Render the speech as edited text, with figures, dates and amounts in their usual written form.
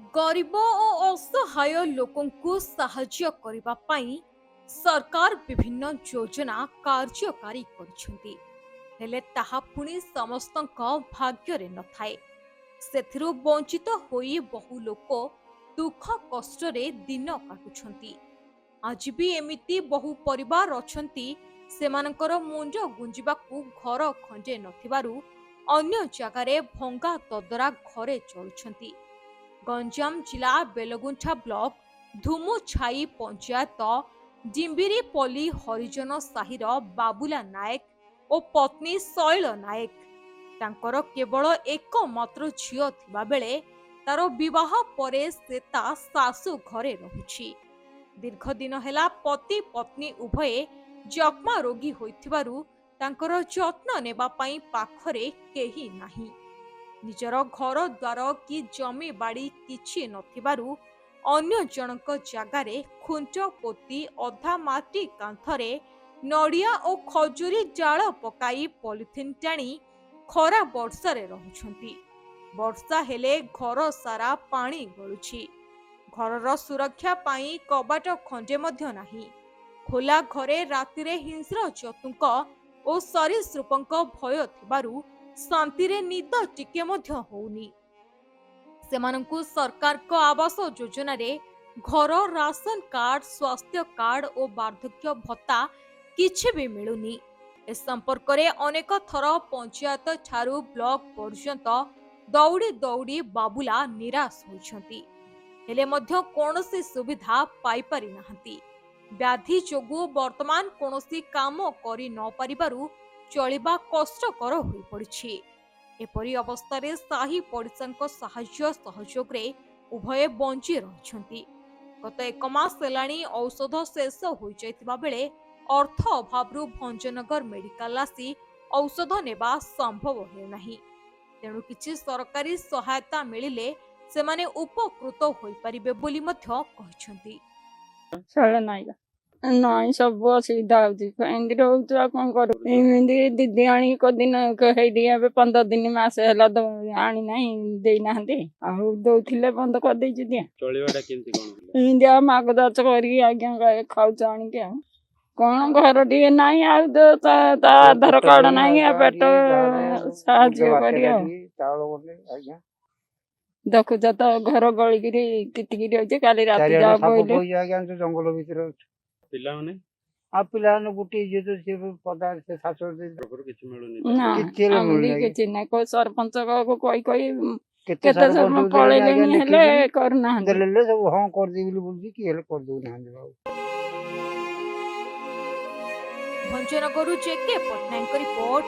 गरीब और असहाय लोकंकु साहाय्य करिबा पई सरकार विभिन्न योजना कार्यकारी करछन्ती हेले ताहा पुणी समस्तଙ୍କ भाग्ୟରେ नथाए ସେଥିରୁ ବଞ୍ଚିତ ହୋଇ ବହୁ ଲୋକ ଦୁଃଖ କଷ୍ଟରେ ଦିନ କାଟୁଛନ୍ତି। ଆଜି ବି ଏମିତି ବହୁ ପରିବାର ଅଛନ୍ତି ସେମାନଙ୍କର ମୁଣ୍ଡ ଗୁଞ୍ଜିବାକୁ ଘର ଖଣ୍ଡେ ନଥିବାରୁ ଅନ୍ୟ ଜାଗାରେ ଭଙ୍ଗା ତଦରା ଘରେ ଚଳୁଛନ୍ତି। ଗଞ୍ଜାମ ଜିଲ୍ଲା ବେଲଗୁଣ୍ଠା ବ୍ଲକ ଧୁମୁଛାଇ ପଞ୍ଚାୟତ ଡିମ୍ବିରିପଲ୍ଲୀ ହରିଜନ ସାହିର ବାବୁଲା ନାୟକ ଓ ପତ୍ନୀ ଶୈଳ ନାୟକ ତାଙ୍କର କେବଳ ଏକମାତ୍ର ଝିଅ ଥିବାବେଳେ ତାର ବିବାହ ପରେ ସେ ତା ଶାଶୁ ଘରେ ରହୁଛି। ଦୀର୍ଘ ଦିନ ହେଲା ପତି ପତ୍ନୀ ଉଭୟେ ଯକ୍ଷ୍ମା ରୋଗୀ ହୋଇଥିବାରୁ ତାଙ୍କର ଯତ୍ନ ନେବା ପାଇଁ ପାଖରେ କେହି ନାହିଁ। ନିଜର ଘର ଦ୍ୱାର କି ଜମି ବାଡ଼ି କିଛି ନଥିବାରୁ ଅନ୍ୟ ଜଣଙ୍କ ଜାଗାରେ ଖୁଣ୍ଟ ପୋତି ଅଧା ମାଟି କାନ୍ଥରେ ନଡ଼ିଆ ଓ ଖଜୁରୀ ଡାଳ ପକାଇ ପଲିଥିନ୍ ଟାଣି ଖରା ବର୍ଷାରେ ରହୁଛନ୍ତି। ବର୍ଷା ହେଲେ ଘର ସାରା ପାଣି ଗଳୁଛି। ଘରର ସୁରକ୍ଷା ପାଇଁ କବାଟ ଖଣ୍ଡେ ମଧ୍ୟ ନାହିଁ। ଖୋଲା ଘରେ ରାତିରେ ହିଂସ୍ର ଜନ୍ତୁଙ୍କ ଓ ସରୀସୃପଙ୍କ ଭୟ ଥିବାରୁ ଶାନ୍ତିରେ ନିଦ ଟିକେ ମଧ୍ୟ ହଉନି। ସେମାନଙ୍କୁ ସରକାରଙ୍କ ଆବାସ ଯୋଜନାରେ ଘର, ରାସନ କାର୍ଡ, ସ୍ୱାସ୍ଥ୍ୟ କାର୍ଡ ଓ ବାର୍ଦ୍ଧକ୍ୟ ଭତ୍ତା କିଛି ବି ମିଳୁନି। ଏ ସମ୍ପର୍କରେ ଅନେକ ଥର ପଞ୍ଚାୟତ ଠାରୁ ବ୍ଲକ ପର୍ଯ୍ୟନ୍ତ ଦୌଡ଼ି ଦୌଡ଼ି ବାବୁଲା ନିରାଶ ହୋଇଛନ୍ତି, ହେଲେ ମଧ୍ୟ କୌଣସି ସୁବିଧା ପାଇପାରି ନାହାନ୍ତି। ବ୍ୟାଧି ଯୋଗୁଁ ବର୍ତ୍ତମାନ କୌଣସି କାମ କରି ନ ପାରିବାରୁ ଚଳିବା କଷ୍ଟକର ହୋଇପଡ଼ିଛି। ଏପରି ଅବସ୍ଥାରେ ସାହି ପଡ଼ିଶାଙ୍କ ସାହାଯ୍ୟ ସହଯୋଗରେ ଉଭୟେ ବଞ୍ଚି ରହିଛନ୍ତି। ଗତ 1 ମାସ ହେଲାଣି ଔଷଧ ଶେଷ ହୋଇଯାଇଥିବା ବେଳେ ଅର୍ଥ ଅଭାବରୁ ଭଞ୍ଜନଗର ମେଡିକାଲ ଆସି ଔଷଧ ନେବା ସମ୍ଭବ ହେଉନାହିଁ। ତେଣୁ କିଛି ସରକାରୀ ସହାୟତା ମିଳିଲେ ସେମାନେ ଉପକୃତ ହୋଇପାରିବେ ବୋଲି ମଧ୍ୟ କହିଛନ୍ତି। ନାଇଁ ସବୁ ଅସୁବିଧା ହଉଛି ଏମିତି ରହୁଛୁ ଆଉ କଣ କରୁ। ଏମିତି ଦିଦି ଆଣିକି କୋଉଦିନ ହେଇଠି ଏବେ 15 ଦିନ ମାସେ ହେଲା ଆଣି ନାହିଁ ଦେଇନାହାନ୍ତି ଆଉ ଦଉଥିଲେ ବନ୍ଦ କରିଦେଇଛୁ ଦିଆ। ଚଳିବାଟା କେମିତି କଣ ଏମିତି ଆଉ ମାଗ ଚାଷ କରିକି ଆଜ୍ଞା ଖାଉଛୁ ଆଣିକି ଆଉ କଣ ଘର ଟିକେ ନାହିଁ ଆଉ ତା ଆଧାର କାର୍ଡ ନାହିଁ ଆଉ ପେଟ ସାହାଯ୍ୟ କରି ଆଉ ଦେଖୁଛ ତ ଘର ଗଳିକିରି କିଟିକିରି ଅଛି। କାଲି ରାତି ଯାହା ବୋଇଲେ ଜଙ୍ଗଲ ଭିତରେ ଅଛି। ପିଲାମାନେ ପିଲାମାନେ ଗୋଟିଏ ଝିଅ ତ ସିଏ ପଦାରେ ସେ ଶାଶୁ କିଛି ମିଳୁନି କିଛି ନାହିଁ କୋଉ ସରପଞ୍ଚ କହି କେତେ ସମୟ ପଳେଇଲେଣି ହେଲେ କରୁନାହାନ୍ତି। ସବୁ ହଁ କରିଦେବି ବୋଲି ବୁଝି କି ହେଲେ କରିଦଉନାହାନ୍ତି। ଭଞ୍ଜନଗରରୁ ଜେକେ ପଟ୍ଟନାୟକଙ୍କ ରିପୋର୍ଟ।